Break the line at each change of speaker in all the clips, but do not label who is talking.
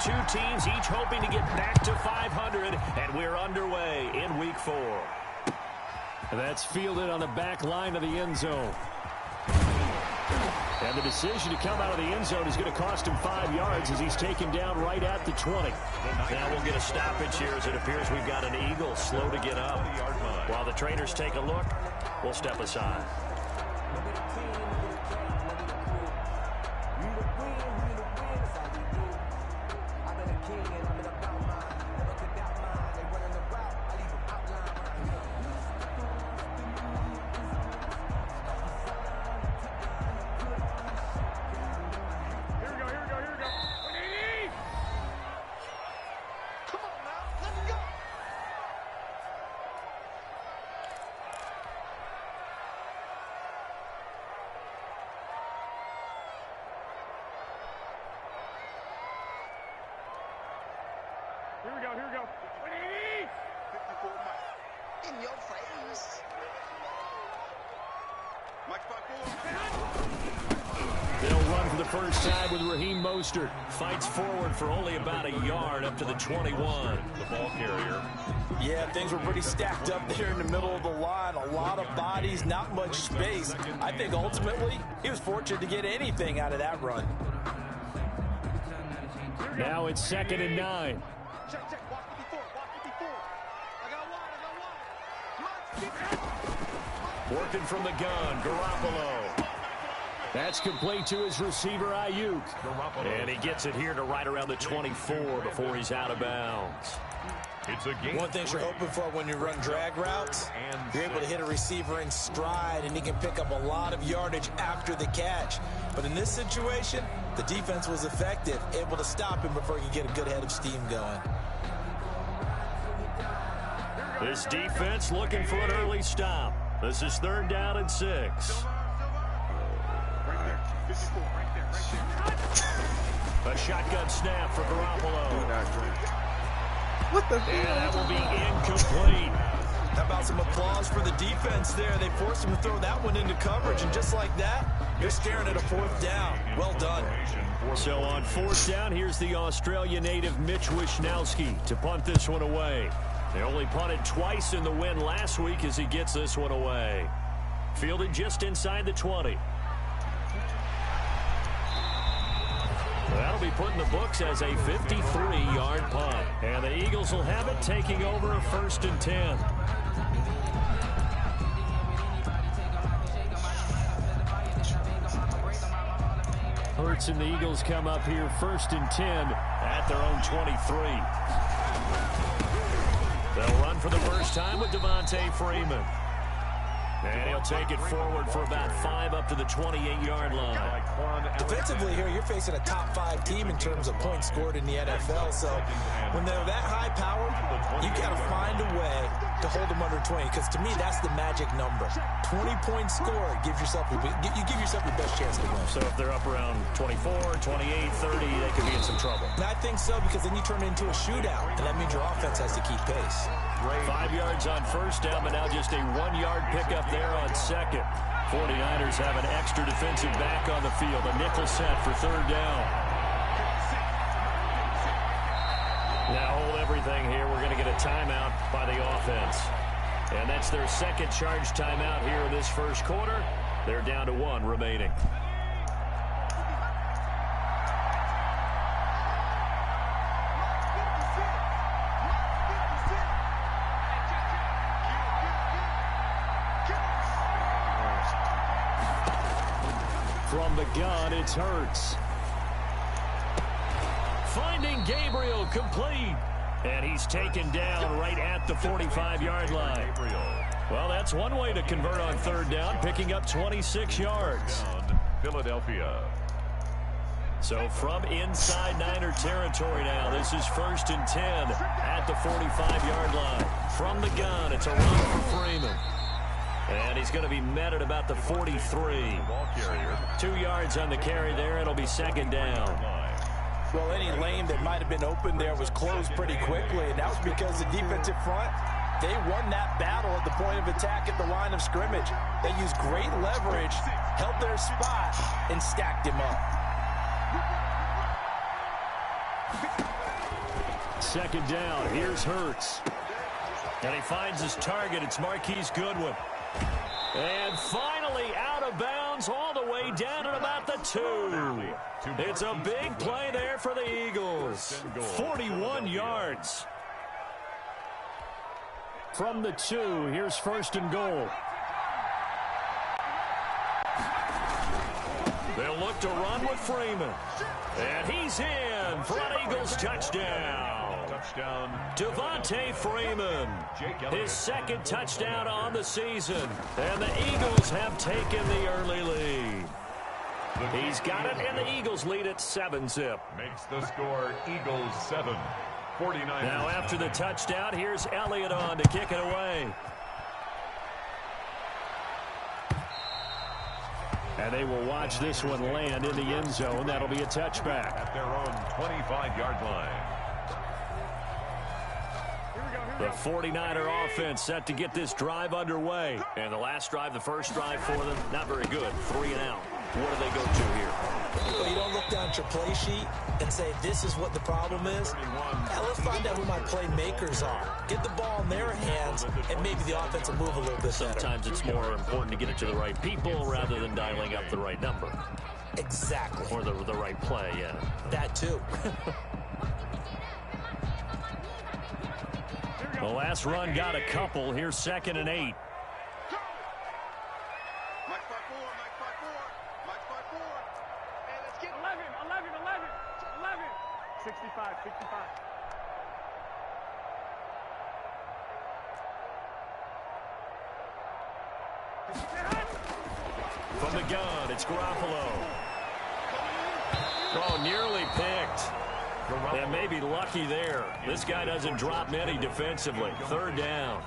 two teams each hoping to get back to 500, and we're underway in Week 4.
That's fielded on the back line of the end zone. And the decision to come out of the end zone is going to cost him 5 yards as he's taken down right at the 20.
Now we'll get a stoppage here as it appears we've got an Eagle slow to get up. While the trainers take a look, we'll step aside.
Here we go. 54 Mike. In your face. Mike 5-4.
They'll run for the first time with Raheem Mostert. Fights forward for only about a yard up to the 21.
The ball carrier.
Yeah, things were pretty stacked up there in the middle of the line. A lot of bodies, not much space. I think ultimately he was fortunate to get anything out of that run.
Now it's 2nd and 9.
Check. Walk it before. I got one.
Working from the gun, Garoppolo. That's complete to his receiver, Ayuk.
And he gets it here to right around the 24 before he's out of bounds.
It's a game.
One thing you're hoping for when you run drag routes, you're able to hit a receiver in stride, and he can pick up a lot of yardage after the catch. But in this situation, the defense was effective, able to stop him before he could get a good head of steam going.
This defense looking for an early stop. This is 3rd down and 6. A shotgun snap for Garoppolo.
What the
And that will be incomplete.
How about some applause for the defense there? They forced him to throw that one into coverage, and just like that, you're staring at a 4th down. Well done.
So on 4th down, here's the Australia native Mitch Wishnowsky to punt this one away. They only punted twice in the win last week as he gets this one away. Fielded just inside the 20. That'll be put in the books as a 53-yard punt. And the Eagles will have it, taking over a 1st and 10.
Hurts and the Eagles come up here 1st and 10
at their own 23. They'll run for the first time with Devontae Freeman. And he'll take it forward for about 5 up to the 28-yard line.
Defensively here, you're facing a top 5 team in terms of points scored in the NFL. So when they're that high powered, you got to find a way to hold them under 20. Because to me, that's the magic number. 20 points scored gives yourself you give yourself your best chance to win.
So if they're up around 24, 28, 30, they could be in some trouble.
And I think so, because then you turn it into a shootout, and that means your offense has to keep pace.
5 yards on 1st down, but now just a 1-yard pickup there on 2nd. 49ers have an extra defensive back on the field. A nickel set for 3rd down. Now hold everything here. We're going to get a timeout by the offense. And that's their 2nd charge timeout here in this 1st quarter. They're down to 1 remaining.
From the gun, it's Hurts.
Finding Gabriel complete. And he's taken down right at the 45-yard line. Well, that's one way to convert on 3rd down, picking up 26 yards.
Philadelphia.
So from inside Niner territory now, this is 1st and 10 at the 45-yard line. From the gun, it's a run for Freeman. And he's going to be met at about the 43. 2 yards on the carry there. It'll be 2nd down.
Well, any lane that might have been open there was closed pretty quickly, and that was because the defensive front, they won that battle at the point of attack at the line of scrimmage. They used great leverage, held their spot, and stacked him up.
second down. Here's Hurts. And he finds his target. It's Marquise Goodwin. And finally out of bounds all the way down at about the 2. It's a big play there for the Eagles. 41 yards. From the 2, here's first and goal. They'll look to run with Freeman. And he's in for an Eagles touchdown. Devontae Freeman, his second touchdown on the season. And the Eagles have taken the early lead. He's got it, and the Eagles lead at 7-zip.
Makes the score Eagles 7. 49.
Now after the touchdown, here's Elliott on to kick it away. And they will watch this one land in the end zone. That'll be a touchback.
At their own 25-yard line.
The 49er offense set to get this drive underway. And the last drive, the first drive for them, not very good. 3 and out. What do they go to here?
Well, you don't look down at your play sheet and say, this is what the problem is. Now let's find out who my playmakers are. Get the ball in their hands, and maybe the offense will move a little bit
Sometimes
better.
it's more important to get it to the right people rather than dialing up the right number.
Exactly.
Or the right play, yeah.
That too.
The last run got a couple. Here's 2nd and 8.
And let's get
11. 65.
From the gun, it's Garoppolo. Oh, nearly picked. And maybe lucky there. This guy doesn't drop many defensively. 3rd down.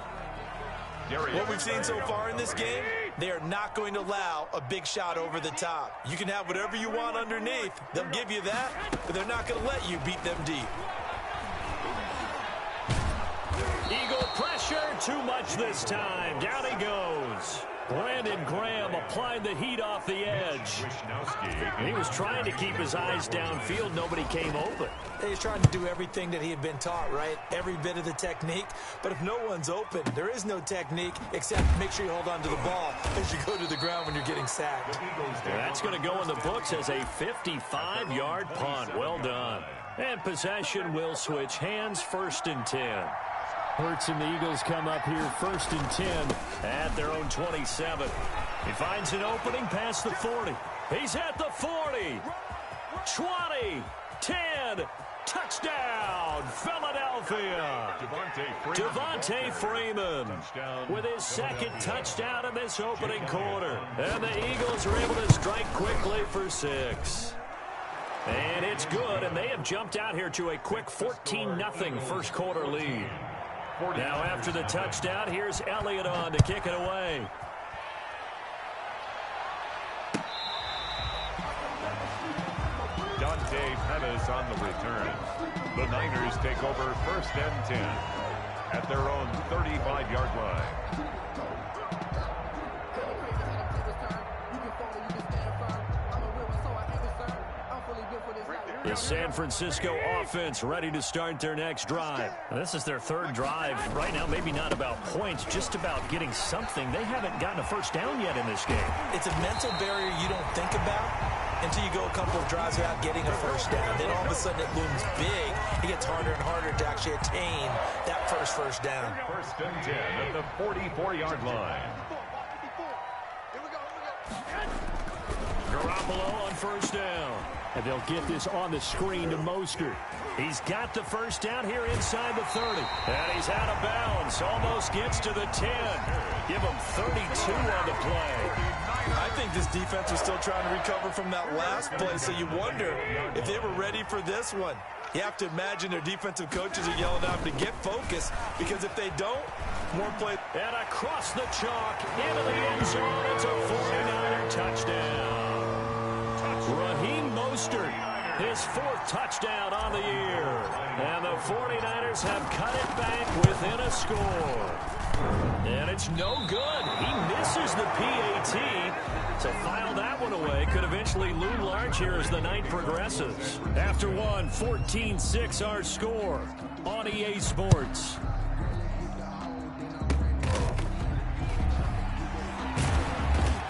What we've seen so far in this game, they are not going to allow a big shot over the top. You can have whatever you want underneath. They'll give you that, but they're not going to let you beat them deep.
Eagle pressure, too much this time. Down he goes. Brandon Graham applied the heat off the edge. He was trying to keep his eyes downfield. Nobody came open.
He's trying to do everything that he had been taught, right? Every bit of the technique. But if no one's open, there is no technique except make sure you hold on to the ball as you go to the ground when you're getting sacked.
That's going to go in the books as a 55-yard punt. Well done. And possession will switch hands. 1st and 10. Hurts and the Eagles come up here 1st and 10 at their own 27. He finds an opening past the 40. He's at the 40. 20. 10. Touchdown, Philadelphia. Devontae Freeman with his 2nd touchdown in this opening quarter. And the Eagles are able to strike quickly for 6. And it's good, and they have jumped out here to a quick 14-0 first quarter lead. Now after the touchdown, here's Elliott on to kick it away.
Dante Pettis on the return. The Niners take over 1st and 10 at their own 35-yard line.
The San Francisco offense ready to start their next drive. This is their 3rd drive. Right now, maybe not about points, just about getting something. They haven't gotten a first down yet in this game.
It's a mental barrier you don't think about until you go a couple of drives without getting a first down. Then all of a sudden it looms big. It gets harder and harder to actually attain that first down.
1st and 10 at the 44-yard line.
Garoppolo on 1st down. And they'll get this on the screen to Mostert. He's got the first down here inside the 30. And he's out of bounds. Almost gets to the 10. Give him 32 on the play.
I think this defense was still trying to recover from that last play, so you wonder if they were ready for this one. You have to imagine their defensive coaches are yelling at them to get focused, because if they don't, more play.
And across the chalk, into the end zone, it's a 49er touchdown. Raheem Mostert, his 4th touchdown on the year. And the 49ers have cut it back within a score. And it's no good. He misses the PAT. So file that one away. Could eventually loom large here as the night progresses. After one, 14-6 our score on EA Sports.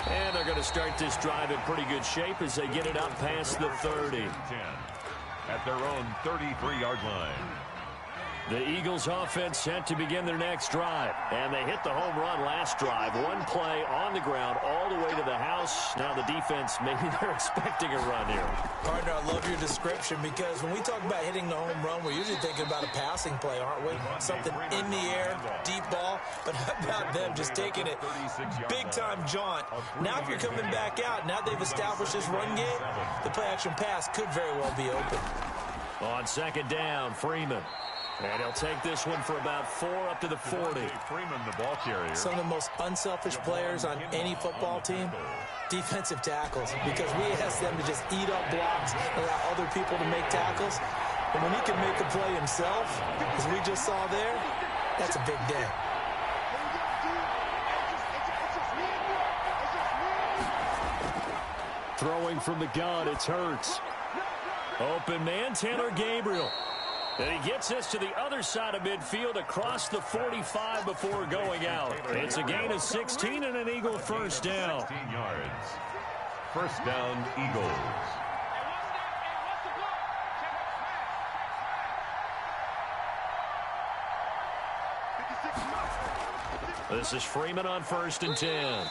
And they're going to start this drive in pretty good shape as they get it up past the 30.
10 at their own 33-yard line.
The Eagles offense set to begin their next drive. And they hit the home run last drive. One play on the ground all the way to the house. Now the defense, maybe they're expecting a run here.
Partner, I love your description because when we talk about hitting the home run, we're usually thinking about a passing play, aren't we? Something in the air, deep ball. But how about them just taking it big-time jaunt? Now if you're coming back out, now they've established this run game, the play-action pass could very well be open.
On second down, Freeman. And he'll take this one for about 4 up to the 40.
Freeman, the ball carrier.
Some of the most unselfish players on any football team, defensive tackles, because we ask them to just eat up blocks, allow other people to make tackles. And when he can make a play himself, as we just saw there, that's a big day.
Throwing from the gun, it's Hurts. Open man, Taylor Gabriel. And he gets this to the other side of midfield across the 45 before going out. It's a gain of 16 and an Eagle first down.
16 yards. First down, Eagles.
This is Freeman on 1st and 10.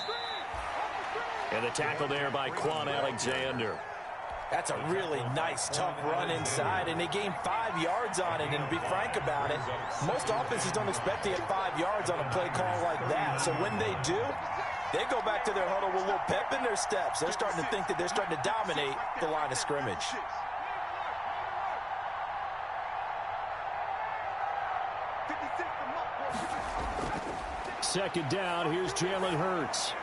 And the tackle there by Quan Alexander.
That's a really nice, tough run inside, and they gained 5 yards on it. And to be frank about it, most offenses don't expect to get 5 yards on a play call like that. So when they do, they go back to their huddle with a little pep in their steps. They're starting to think that they're starting to dominate the line of scrimmage.
Second down, here's Jalen Hurts.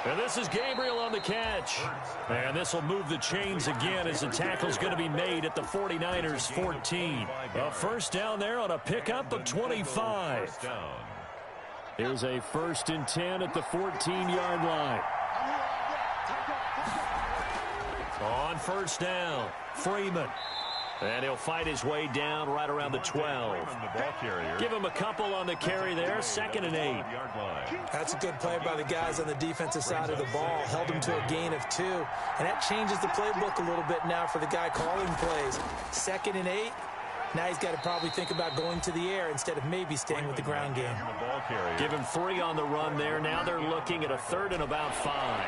And this is Gabriel on the catch. And this will move the chains again as the tackle's going to be made at the 49ers 14. A first down there on a pickup of 25. Here's a 1st and 10 at the 14-yard line. On 1st down, Freeman. And he'll fight his way down right around the 12. Give him a couple on the carry there. 2nd and 8.
That's a good play by the guys on the defensive side of the ball. Held him to a gain of 2. And that changes the playbook a little bit now for the guy calling plays. 2nd and 8. Now he's got to probably think about going to the air instead of maybe staying with the ground game.
Give him 3 on the run there. Now they're looking at a 3rd and about 5.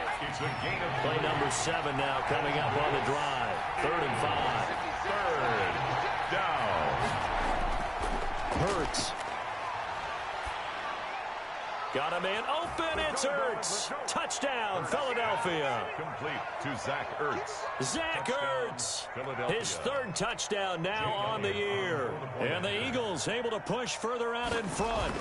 Play number 7 now coming up on the drive. 3rd and 5.
3rd down.
Hurts. Got a man open. It's Hurts. Touchdown, Philadelphia.
Complete to Zach Ertz.
Zach Ertz. His 3rd touchdown now on the year. And the Eagles able to push further out in front.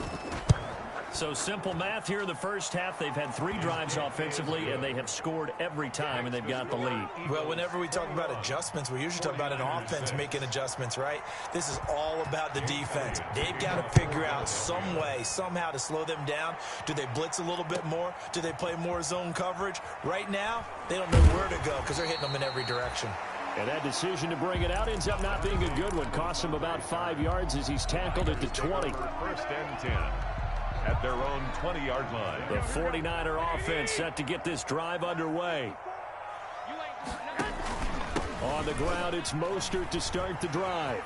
So simple math here in the first half. They've had 3 drives offensively, and they have scored every time, and they've got the lead.
Well, whenever we talk about adjustments, we usually talk about an offense making adjustments, right? This is all about the defense. They've got to figure out some way, somehow to slow them down. Do they blitz a little bit more? Do they play more zone coverage? Right now, they don't know where to go because they're hitting them in every direction.
And that decision to bring it out ends up not being a good one. Costs him about 5 yards as he's tackled at the 20.
1st and 10. At their own 20-yard line.
The 49er offense set to get this drive underway. On the ground, it's Mostert to start the drive.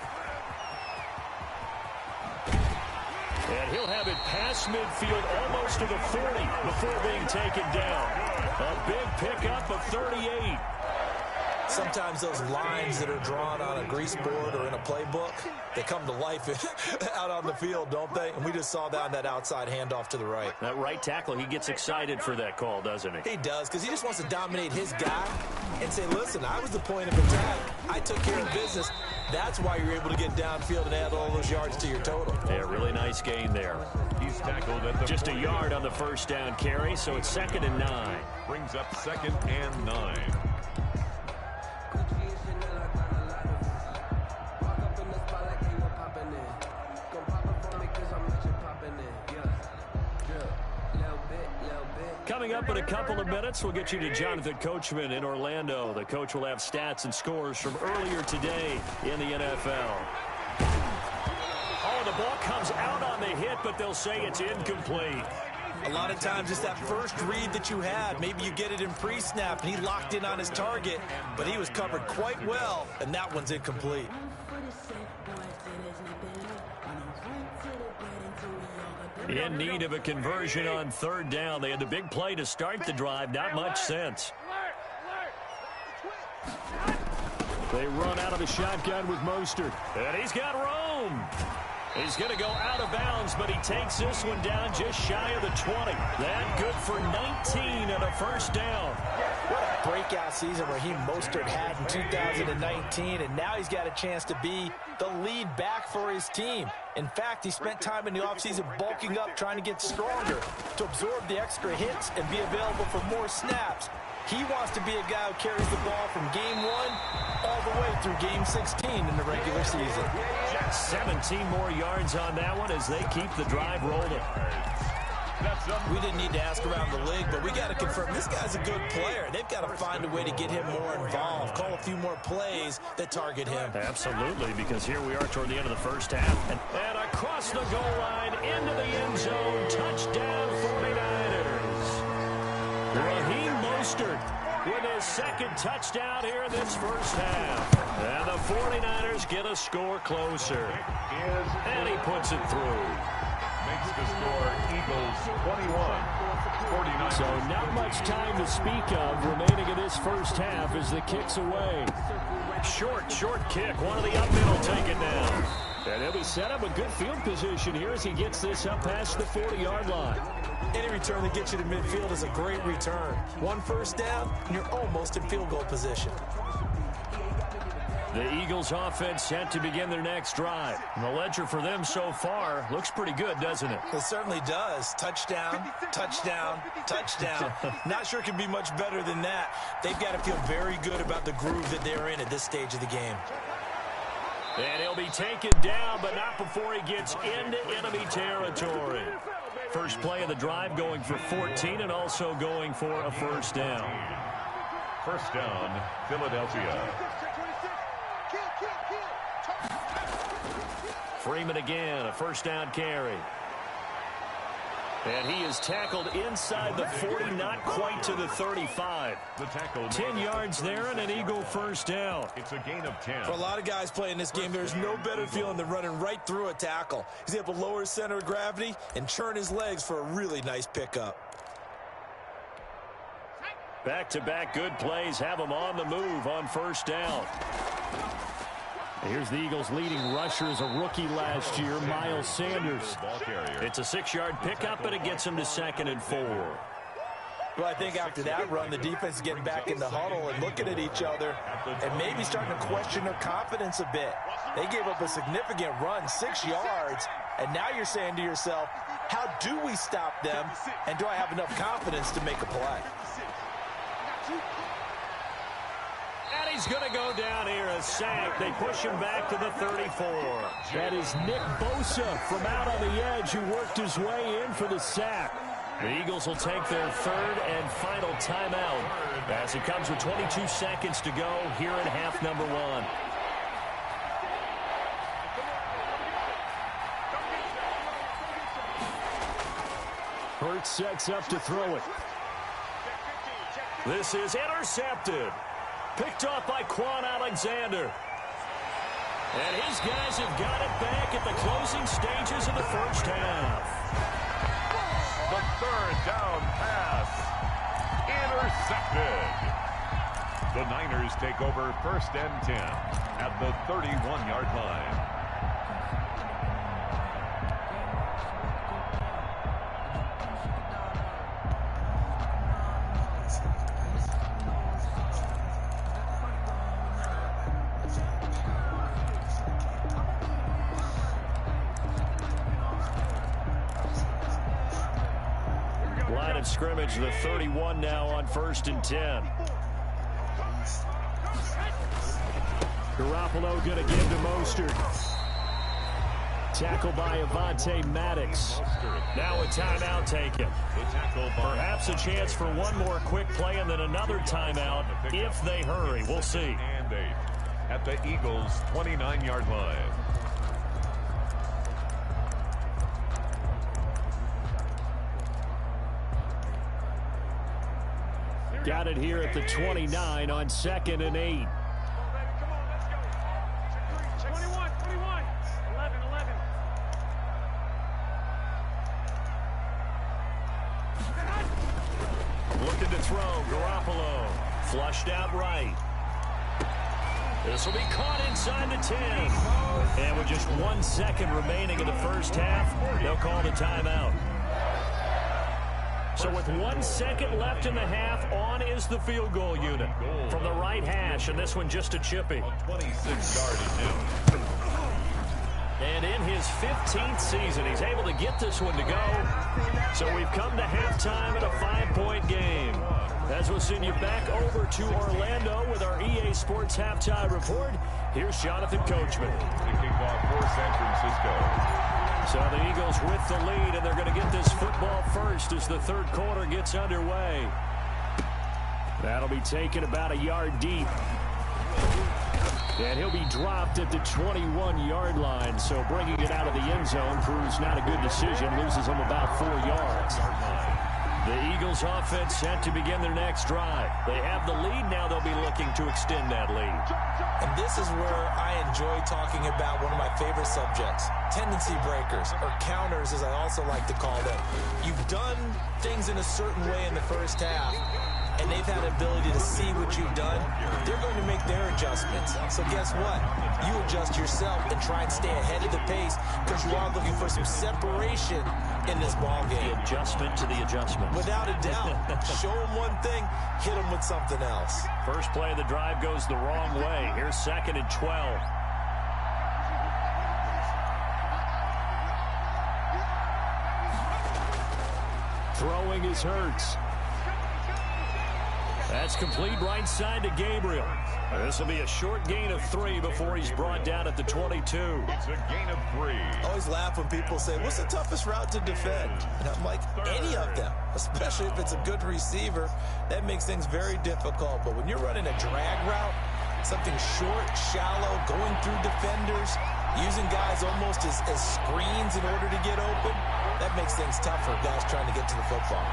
And he'll have it past midfield almost to the 40 before being taken down. A big pickup of 38.
Sometimes those lines that are drawn on a grease board or in a playbook, they come to life out on the field, don't they? And we just saw that on that outside handoff to the right.
That right tackle, he gets excited for that call, doesn't he?
He does, because he just wants to dominate his guy and say, listen, I was the point of attack. I took care of business. That's why you're able to get downfield and add all those yards to your total.
Yeah, really nice gain there.
He's tackled at the
just a yard on the 1st down carry, so it's 2nd and 9.
Brings up 2nd and 9.
Coming up in a couple of minutes, we'll get you to Jonathan Coachman in Orlando. The coach will have stats and scores from earlier today in the NFL. Oh, the ball comes out on the hit, but they'll say it's incomplete.
A lot of times it's that first read that you had. Maybe you get it in pre-snap, and he locked in on his target, but he was covered quite well, and that one's incomplete.
In need of a conversion on third down. They had the big play to start the drive. Not much sense.
They run out of the shotgun with Mostert.
And he's got room. He's going to go out of bounds, but he takes this one down just shy of the 20. That good for 19 and a first down.
What a breakout season Raheem Mostert had in 2019, and now he's got a chance to be the lead back for his team. In fact, he spent time in the offseason bulking up, trying to get stronger, to absorb the extra hits and be available for more snaps. He wants to be a guy who carries the ball from game 1 all the way through game 16 in the regular season.
17 more yards on that one as they keep the drive rolling.
We didn't need to ask around the league, but we got to confirm this guy's a good player. They've got to find a way to get him more involved, call a few more plays that target him.
Absolutely, because here we are toward the end of the first half. And across the goal line, into the end zone, touchdown 49ers. Raheem Mostert with his second touchdown here in this first half. And the 49ers get a score closer. And he puts it through.
Makes the score Eagles 21. 49.
So not much time to speak of remaining in this first half as the kick's away.
Short kick. One of the up middle take it down.
And he'll be set up with good field position here as he gets this up past the 40-yard line.
Any return that gets you to midfield is a great return. One first down, and you're almost in field goal position.
The Eagles offense set to begin their next drive. And the ledger for them so far looks pretty good, doesn't it?
It certainly does. Touchdown, touchdown, touchdown. Not sure it can be much better than that. They've got to feel very good about the groove that they're in at this stage of the game.
And he'll be taken down, but not before he gets into enemy territory. First play of the drive going for 14 and also going for a first down.
First down, Philadelphia.
Freeman again, a first down carry. And he is tackled inside the 40, not quite to the 35.
The tackle
10 yards there and an Eagle first down.
It's a gain of 10.
For a lot of guys playing this game, there's no better feeling than running right through a tackle. He's able to lower his center of gravity and churn his legs for a really nice pickup.
Back-to-back good plays have them on the move on first down.
Here's the Eagles' leading rusher as a rookie last year, Miles Sanders.
It's a 6-yard pickup, but it gets him to 2nd and 4.
Well, I think after that run, the defense is getting back in the huddle and looking at each other and maybe starting to question their confidence a bit. They gave up a significant run, 6 yards, and now you're saying to yourself, how do we stop them, and do I have enough confidence to make a play?
And he's going to go down here, a sack. They push him back to the 34.
That is Nick Bosa from out on the edge who worked his way in for the sack.
The Eagles will take their third and final timeout as it comes with 22 seconds to go here in half number 1.
Hurts sets up to throw it.
This is intercepted. Picked off by Quan Alexander. And his guys have got it back at the closing stages of the first half.
The third down pass. Intercepted. The Niners take over 1st and 10 at the 31-yard line.
Scrimmage, the 31 now on 1st and 10.
Garoppolo going to give to Mostert.
tackle by Maddox. Now a timeout taken. Perhaps a chance for one more quick play and then another timeout if they hurry. We'll see.
At the Eagles' 29-yard line.
Got it here at the 29 on 2nd and 8.
Looking to throw, Garoppolo. Flushed out right. This will be caught inside the 10. And with just 1 second remaining in the first half, they'll call the timeout. So with 1 second left in the half, on is the field goal unit from the right hash, and this one just a chippy.
26 yards.
And in his 15th season, he's able to get this one to go. So we've come to halftime in a 5-point game. As we'll send you back over to Orlando with our EA Sports Halftime Report, here's Jonathan Coachman.
The kickoff for San Francisco.
So the Eagles with the lead, and they're going to get this football first as the third quarter gets underway.
That'll be taken about a yard deep. And he'll be dropped at the 21-yard line. So bringing it out of the end zone proves not a good decision. Loses him about 4 yards.
The Eagles offense set to begin their next drive. They have the lead now. They'll be looking to extend that lead.
And this is where I enjoy talking about one of my favorite subjects, tendency breakers, or counters as I also like to call them. You've done things in a certain way in the first half, and they've had the ability to see what you've done. They're going to make their adjustments. So guess what? You adjust yourself and try and stay ahead of the pace because you are looking for some separation in this ball game.
The adjustment to the adjustment.
Without a doubt. Show them one thing, hit them with something else.
First play of the drive goes the wrong way. Here's 2nd and 12.
Throwing is Hurts.
That's complete right side to Gabriel. This will be a short gain of 3 before he's brought down at the 22.
It's a gain of 3.
I always laugh when people say, what's the toughest route to defend? And I'm like, any of them, especially if it's a good receiver. That makes things very difficult. But when you're running a drag route, something short, shallow, going through defenders, using guys almost as screens in order to get open, that makes things tough for guys trying to get to the football.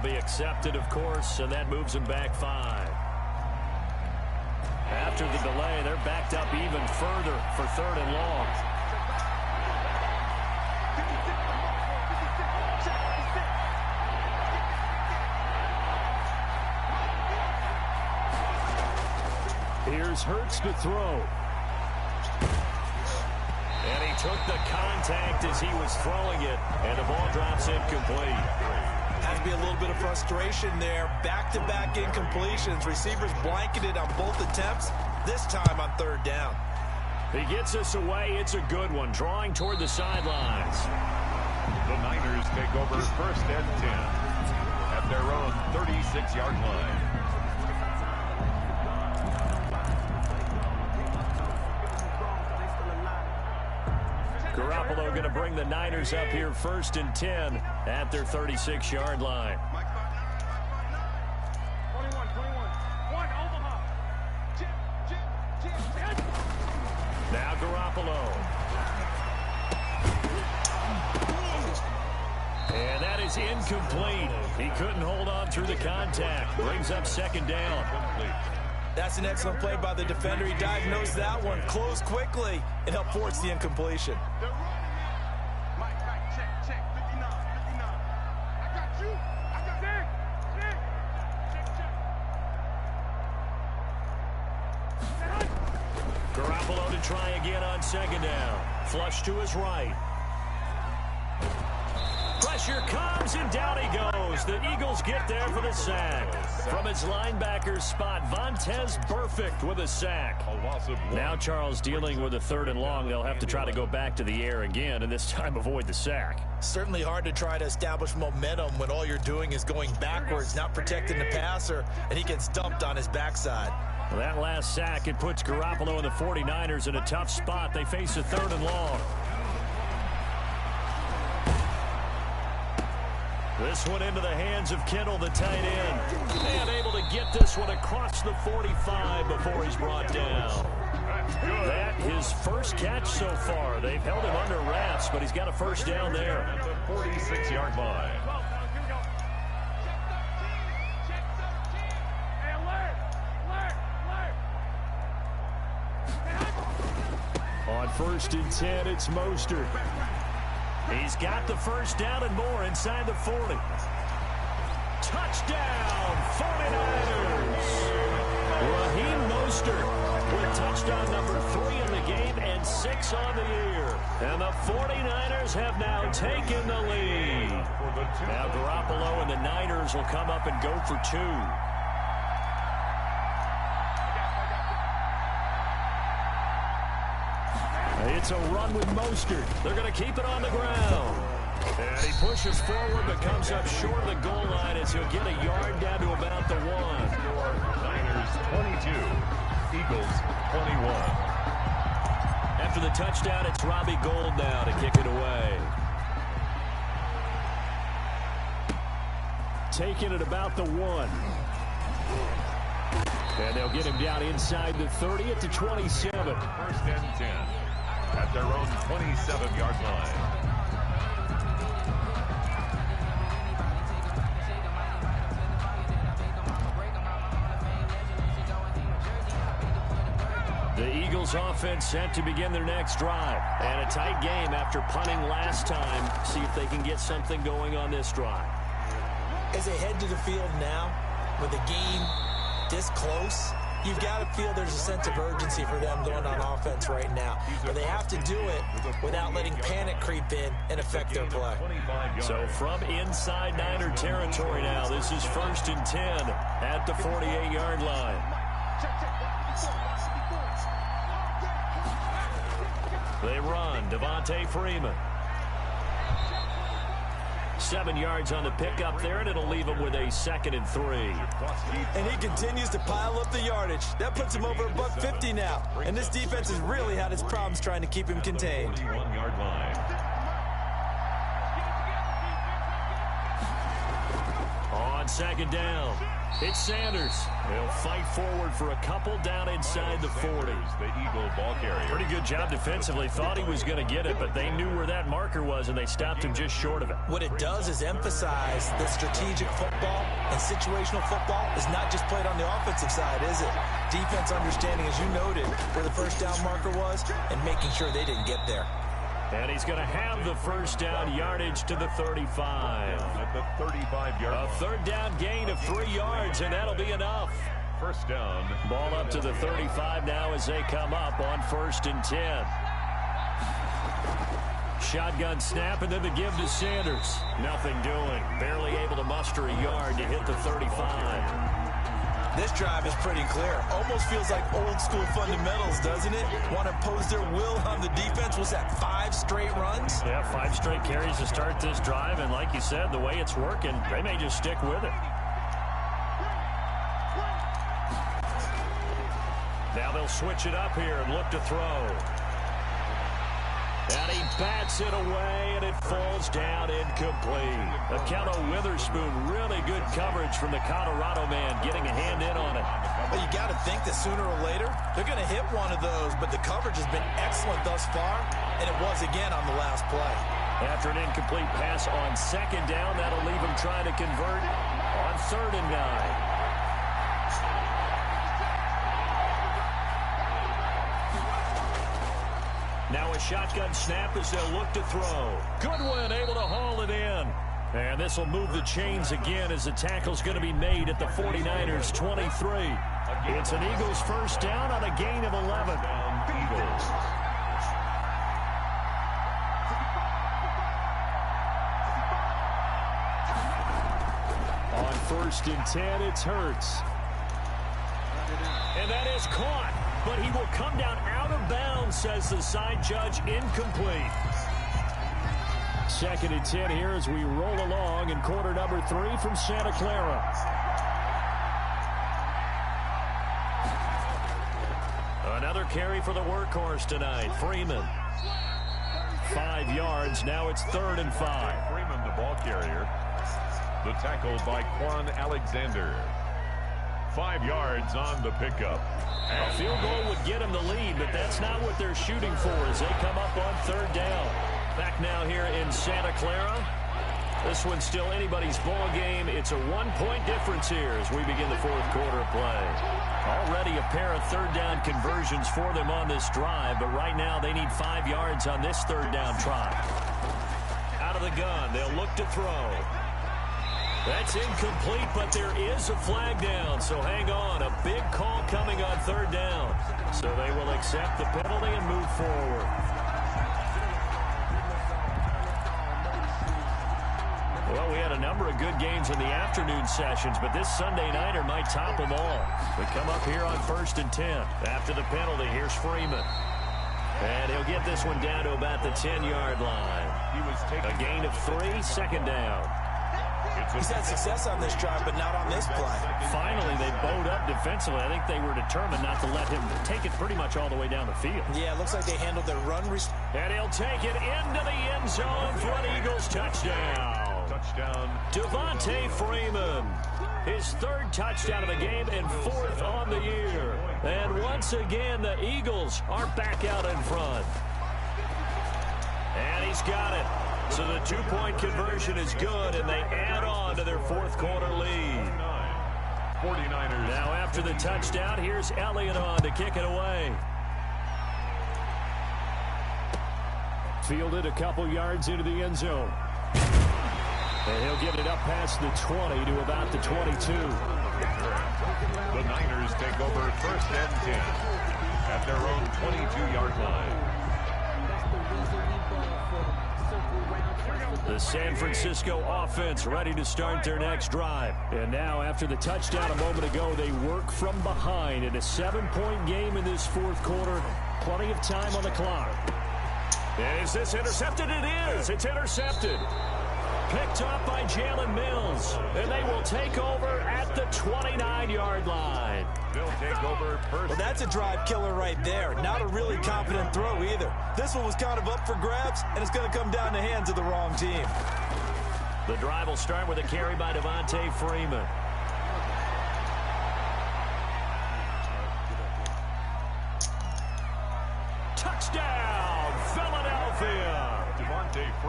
Be accepted, of course, and that moves them back 5. After the delay, they're backed up even further for 3rd and long.
Here's Hurts to throw.
And he took the contact as he was throwing it, and the ball drops incomplete.
Has to be a little bit of frustration there. Back-to-back incompletions. Receivers blanketed on both attempts, this time on 3rd down.
He gets us away. It's a good one, drawing toward the sidelines.
The Niners take over 1st and 10 at their own 36-yard line.
Garoppolo going to bring the Niners up here 1st and 10 at their 36-yard line.
21. One, Omaha. Jim.
Now Garoppolo. And that is incomplete. He couldn't hold on through the contact. Brings up 2nd down.
That's an excellent play by the defender. He diagnosed that one, closed quickly, and helped force the incompletion.
They're running it. Mike, check. 59. I got you. Check.
Garoppolo to try again on 2nd down. Flush to his right. Pressure comes, and down he goes. The Eagles get there for the sack. From his linebacker spot, Vontaze Burfict with a sack. Now Charles dealing with a 3rd and long. They'll have to try to go back to the air again, and this time avoid the sack.
Certainly hard to try to establish momentum when all you're doing is going backwards, not protecting the passer, and he gets dumped on his backside.
Well, that last sack, it puts Garoppolo and the 49ers in a tough spot. They face a 3rd and long. This one into the hands of Kittle, the tight end. And able to get this one across the 45 before he's brought down. That his first catch so far. They've held him under wraps, but he's got a first down there.
At the 46-yard line.
On 1st and 10, it's Mostert. He's got the first down and more inside the 40. Touchdown, 49ers! Raheem Mostert with touchdown number 3 in the game and 6 on the year. And the 49ers have now taken the lead. Now Garoppolo and the Niners will come up and go for 2. It's a run with Mostert. They're going to keep it on the ground. And he pushes forward but comes up short of the goal line as he'll get a yard down to about the 1.
Niners 22, Eagles 21.
After the touchdown, it's Robbie Gould now to kick it away. Taking it about the 1. And they'll get him down inside the 30 at the 27.
1st and 10 at their own 27-yard line.
The Eagles offense set to begin their next drive. And a tight game after punting last time. See if they can get something going on this drive.
As they head to the field now, with the game this close, you've got to feel there's a sense of urgency for them going on offense right now. But they have to do it without letting panic creep in and affect their play.
So from inside Niner territory now, this is 1st and 10 at the 48-yard line. They run. Devontae Freeman. 7 yards on the pickup there, and it'll leave him with a 2nd and 3.
And he continues to pile up the yardage. That puts him over $150 now. And this defense has really had its problems trying to keep him contained.
41-yard line.
On 2nd down, it's Sanders. They'll fight forward for a couple down inside the 40.
The Eagle ball carrier.
Pretty good job defensively. Thought he was going to get it, but they knew where that marker was, and they stopped him just short of it.
What it does is emphasize that strategic football and situational football is not just played on the offensive side, is it? Defense understanding, as you noted, where the first down marker was and making sure they didn't get there.
And he's going to have the first down yardage to the 35.
At the 35-yard line.
A 3rd down gain of 3 yards, and that'll be enough.
First down.
Ball up to the 35 now as they come up on 1st and 10. Shotgun snap, and then the give to Sanders. Nothing doing. Barely able to muster a yard to hit the 35.
This drive is pretty clear. Almost feels like old school fundamentals, doesn't it? Want to impose their will on the defense. Was that 5 straight runs?
Yeah, 5 straight carries to start this drive, and like you said, the way it's working, they may just stick with it. Now they'll switch it up here and look to throw. And he bats it away, and it falls down incomplete. Akello Witherspoon, really good coverage from the Colorado man, getting a hand in on it.
Well, you got to think that sooner or later, they're going to hit one of those, but the coverage has been excellent thus far, and it was again on the last play.
After an incomplete pass on 2nd down, that'll leave him trying to convert on 3rd and 9. Now a shotgun snap as they'll look to throw. Goodwin able to haul it in. And this will move the chains again as the tackle's going to be made at the 49ers 23. It's an Eagles first down on a gain of 11.
Eagles.
1st and 10. It's Hurts. And that is caught. But he will come down out of bounds, says the side judge. Incomplete. 2nd and 10 here as we roll along in quarter number 3 from Santa Clara. Another carry for the workhorse tonight. Freeman. 5 yards. Now it's 3rd and 5.
Freeman, the ball carrier. The tackle by Quan Alexander. 5 yards on the pickup.
A field goal would get him the lead, but that's not what they're shooting for as they come up on 3rd down. Back now here in Santa Clara. This one's still anybody's ball game. It's a 1-point difference here as we begin the 4th quarter of play. Already a pair of 3rd down conversions for them on this drive, but right now they need 5 yards on this 3rd down try. Out of the gun, they'll look to throw. That's incomplete, but there is a flag down, so hang on. A big call coming on 3rd down. So they will accept the penalty and move forward. Well, we had a number of good games in the afternoon sessions, but this Sunday nighter might top them all. We come up here on 1st and 10. After the penalty, here's Freeman. And he'll get this one down to about the 10-yard line. A gain of 3, 2nd down.
He's had success on this drive, but not on this play.
Finally, they bowed up defensively. I think they were determined not to let him take it pretty much all the way down the field.
Yeah, it looks like they handled their run.
And he'll take it into the end zone for an Eagles touchdown. Devontae Freeman. His 3rd touchdown of the game and 4th on the year. And once again, the Eagles are back out in front. And he's got it. So the 2-point conversion is good, and they add on to their 4th quarter lead.
49ers.
Now after the touchdown, here's Elliott on to kick it away. Fielded a couple yards into the end zone. And he'll get it up past the 20 to about the 22.
The Niners take over 1st and 10 at their own 22-yard line.
The San Francisco offense ready to start their next drive. And now after the touchdown a moment ago, they work from behind in a 7-point game in this 4th quarter. Plenty of time on the clock. Is this intercepted? It is. It's intercepted. Picked up by Jalen Mills. And they will take over at the 29-yard line.
They'll take over first.
Well, that's a drive killer right there. Not a really confident throw either. This one was kind of up for grabs, and it's going to come down the hands of the wrong team.
The drive will start with a carry by Devontae Freeman. Touchdown, Philadelphia.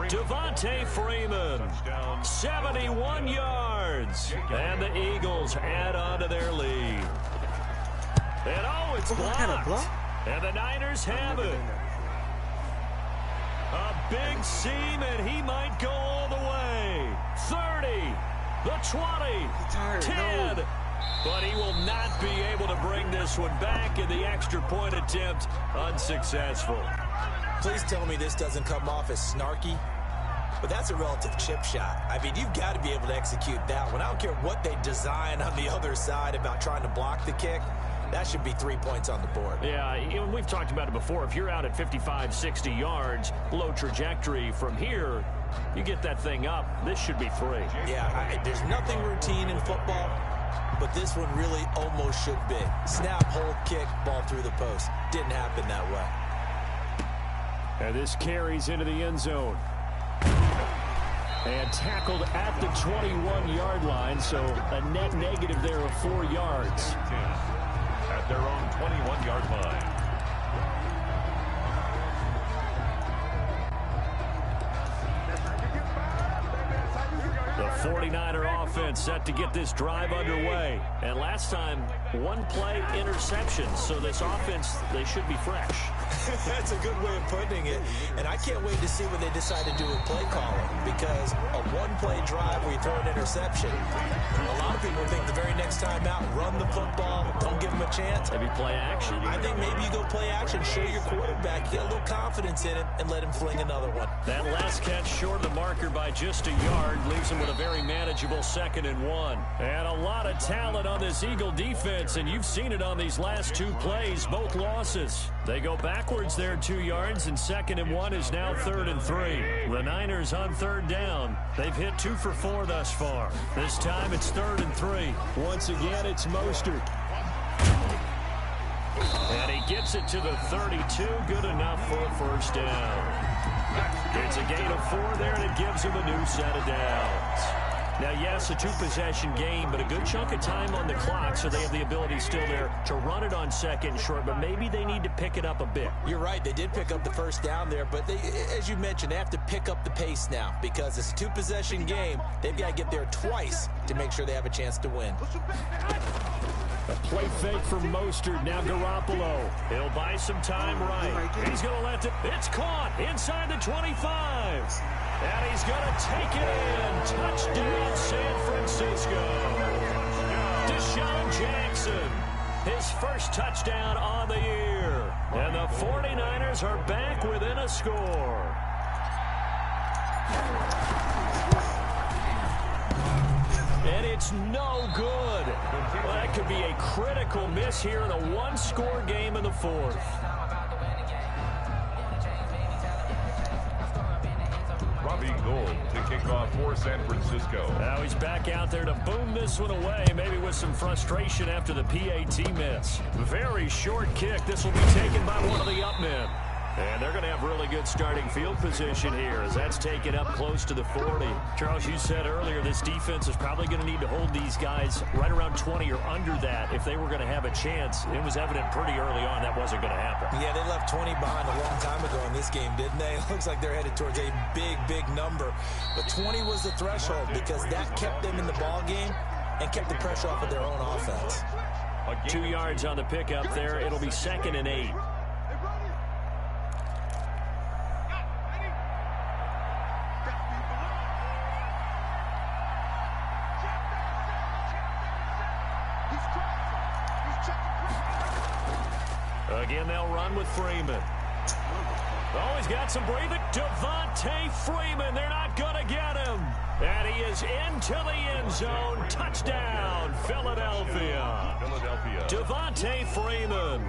Devontae Freeman, 71 yards. And the Eagles add on to their lead. And oh, it's blocked. And the Niners have it. A big seam, and he might go all the way. 30, the 20, 10. But he will not be able to bring this one back, and the extra point attempt unsuccessful.
Please tell me this doesn't come off as snarky, but that's a relative chip shot. I mean, you've got to be able to execute that one. I don't care what they design on the other side about trying to block the kick. That should be 3 points on the board.
Yeah, we've talked about it before. If you're out at 55, 60 yards, low trajectory from here, you get that thing up, this should be 3.
Yeah, there's nothing routine in football, but this one really almost should be. Snap, hold, kick, ball through the post. Didn't happen that way.
And this carries into the end zone. And tackled at the 21-yard line, so a net negative there of 4 yards.
At their own 21-yard line. The 49er offense set to get this drive underway. And last time, 1-play interception. So this offense, they should be fresh.
That's a good way of putting it. And I can't wait to see what they decide to do with play calling, because a 1-play drive where you throw an interception, a lot of people think the very next time out, run the football, don't give them a chance.
Maybe play action.
I think maybe you go play action, show your quarterback, get a little confidence in it, and let him fling another one.
That last catch short of the marker by just a yard leaves him with a very manageable 2nd and 1. And a lot of talent on this Eagle defense, and you've seen it on these last 2 plays, both losses. They go backwards there 2 yards, and 2nd and 1 is now 3rd and 3. The Niners on 3rd down. They've hit 2 for 4 thus far. This time it's 3rd and 3. Once again, it's Mostert. And he gets it to the 32. Good enough for a first down. It's a gain of 4 there, and it gives him a new set of downs. Now, yes, a 2-possession game, but a good chunk of time on the clock, so they have the ability still there to run it on 2nd and short, but maybe they need to pick it up a bit.
You're right. They did pick up the first down there, but they, as you mentioned, they have to pick up the pace now because it's a 2-possession game. They've got to get there twice to make sure they have a chance to win.
A play fake for Mostert. Now Garoppolo. He'll buy some time right. He's going to let it. It's caught inside the 25. And he's going to take it in. Touchdown, San Francisco. Deshaun Jackson. His first touchdown on the year. And the 49ers are back within a score. And it's no good. Well, that could be a critical miss here in a 1-score game in the 4th.
Robbie Gould to kick off for San Francisco.
Now he's back out there to boom this one away, maybe with some frustration after the PAT miss. Very short kick. This will be taken by one of the up men. And they're going to have really good starting field position here as that's taken up close to the 40. Charles, you said earlier this defense is probably going to need to hold these guys right around 20 or under that if they were going to have a chance. It was evident pretty early on that wasn't going to happen.
Yeah, they left 20 behind a long time ago in this game, didn't they? It looks like they're headed towards a big number. But 20 was the threshold because that kept them in the ball game and kept the pressure off of their own offense.
2 yards on the pickup there. It'll be 2nd and 8. Again, they'll run with Freeman. Oh, he's got some breathing. Devontae Freeman. They're not going to get him. And he is into the end zone. Touchdown, Philadelphia. Devontae Freeman.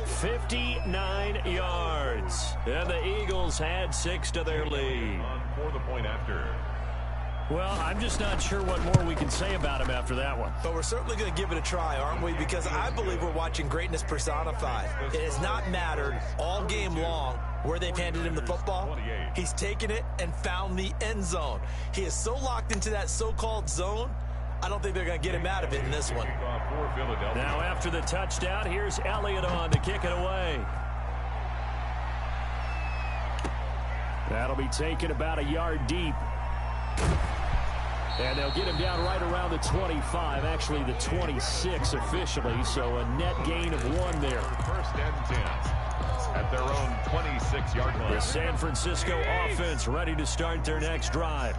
59 yards. And the Eagles had 6 to their lead.
For the point after.
Well, I'm just not sure what more we can say about him after that one.
But we're certainly going to give it a try, aren't we? Because I believe we're watching greatness personified. It has not mattered all game long where they've handed him the football. He's taken it and found the end zone. He is so locked into that so-called zone, I don't think they're going to get him out of it in this one.
Now after the touchdown, here's Elliott on to kick it away. That'll be taken about a yard deep. And they'll get him down right around the 25, actually the 26 officially, so a net gain of 1 there.
First and 10 at their own 26-yard line.
The San Francisco offense ready to start their next drive.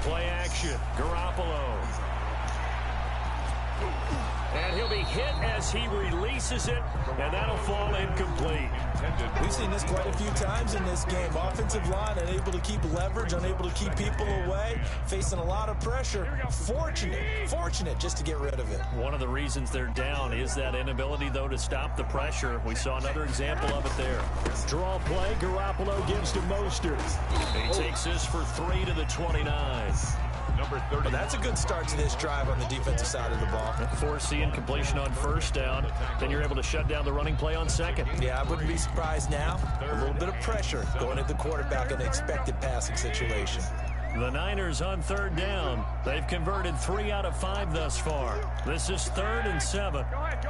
Play action, Garoppolo. And he'll be hit as he releases it, and that'll fall incomplete.
We've seen this quite a few times in this game. Offensive line unable to keep leverage, unable to keep people away, facing a lot of pressure. Fortunate just to get rid of it.
One of the reasons they're down is that inability, though, to stop the pressure. We saw another example of it there. Draw play, Garoppolo gives to Mostert. He takes this for 3 to the 29.
Number 30.
Well, that's a good start to this drive on the defensive side of the ball.
Force the incompletion on first down. Then you're able to shut down the running play on second.
Yeah, I wouldn't be surprised now. A little bit of pressure going at the quarterback in an expected passing situation.
The Niners on 3rd down. They've converted 3 out of 5 thus far. This is 3rd and 7.
Go ahead.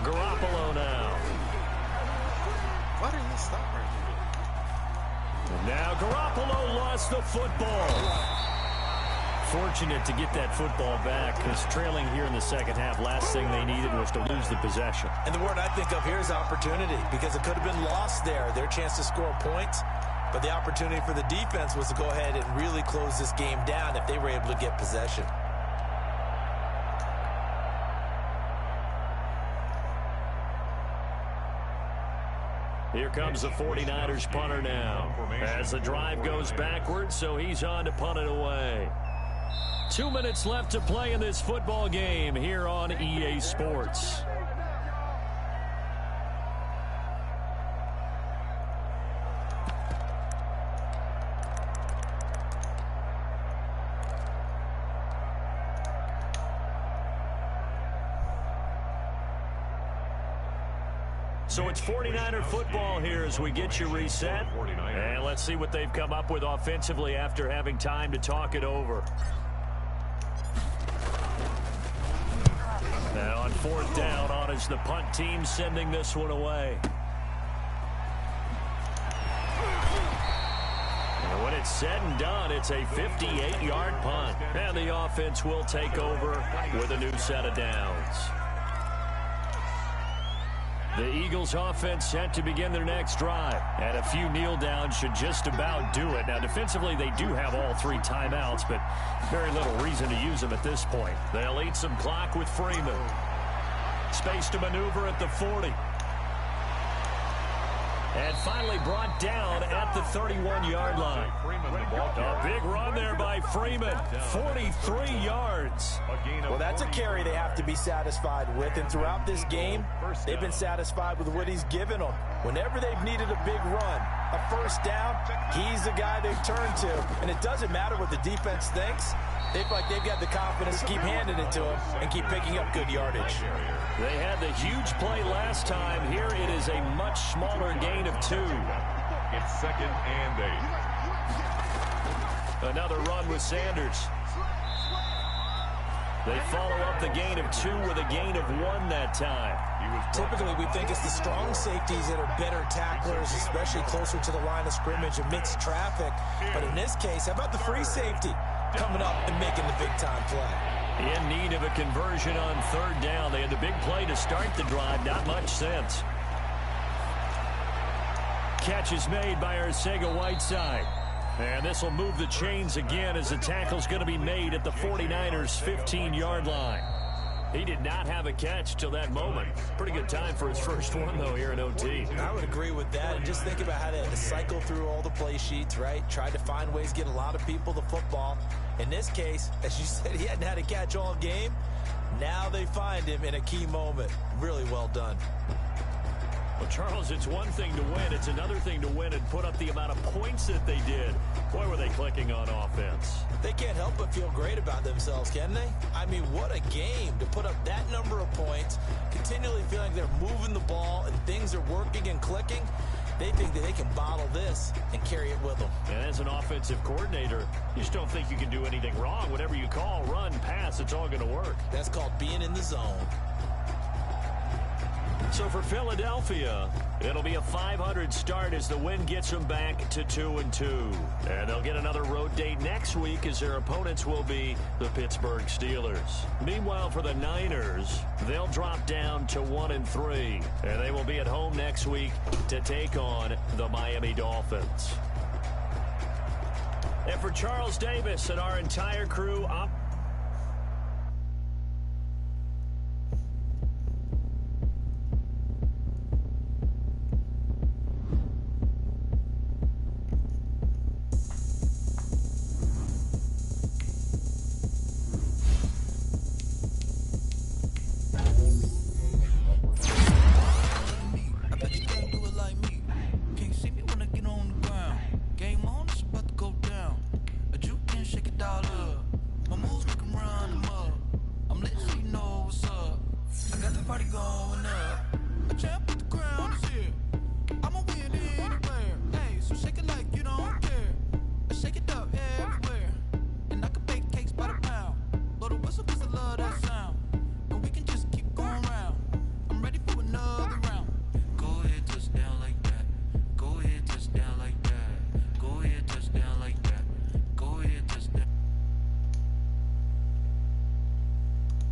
Garoppolo now.
Why didn't he stop right here?
Now Garoppolo lost the football. Fortunate to get that football back because trailing here in the second half, last thing they needed was to lose the possession.
And the word I think of here is opportunity because it could have been lost there. Their chance to score points. But the opportunity for the defense was to go ahead and really close this game down if they were able to get possession.
Here comes the 49ers punter now as the drive goes backwards, so he's on to punt it away. 2 minutes left to play in this football game here on EA Sports. So it's 49er football here as we get you reset. And let's see what they've come up with offensively after having time to talk it over. Now on 4th down, on is the punt team sending this one away. And when it's said and done, it's a 58-yard punt. And the offense will take over with a new set of downs. The Eagles offense set to begin their next drive. And a few kneel downs should just about do it. Now defensively they do have all 3 timeouts, but very little reason to use them at this point. They'll eat some clock with Freeman. Space to maneuver at the 40. And finally brought down at the 31-yard line. A big run there by Freeman. 43 yards.
Well, that's a carry they have to be satisfied with. And throughout this game, they've been satisfied with what he's given them. Whenever they've needed a big run, a first down, he's the guy they've turned to. And it doesn't matter what the defense thinks. They feel like they've got the confidence to keep handing it to him and keep picking up good yardage.
They had the huge play last time. Here it is a much smaller gain of 2.
It's 2nd and 8.
Another run with Sanders. They follow up the gain of 2 with a gain of 1 that time.
Typically, we think it's the strong safeties that are better tacklers, especially closer to the line of scrimmage amidst traffic. But in this case, how about the free safety coming up and making the big-time play?
In need of a conversion on 3rd down. They had the big play to start the drive. Not much sense. Catch is made by Arcega-Whiteside. And this will move the chains again as the tackle's going to be made at the 49ers' 15-yard line. He did not have a catch till that moment. Pretty good time for his first one, though, here in OT.
I would agree with that. And just think about how they had to cycle through all the play sheets, right? Tried to find ways to get a lot of people the football. In this case, as you said, he hadn't had a catch all game. Now they find him in a key moment. Really well done.
Well, Charles, it's one thing to win. It's another thing to win and put up the amount of points that they did. Boy, were they clicking on offense.
They can't help but feel great about themselves, can they? I mean, what a game to put up that number of points, continually feeling they're moving the ball and things are working and clicking. They think that they can bottle this and carry it with them.
And as an offensive coordinator, you just don't think you can do anything wrong. Whatever you call, run, pass, it's all going to work.
That's called being in the zone.
So for Philadelphia, it'll be a .500 start as the win gets them back to 2-2. And they'll get another road date next week as their opponents will be the Pittsburgh Steelers. Meanwhile, for the Niners, they'll drop down to 1-3. And they will be at home next week to take on the Miami Dolphins. And for Charles Davis and our entire crew,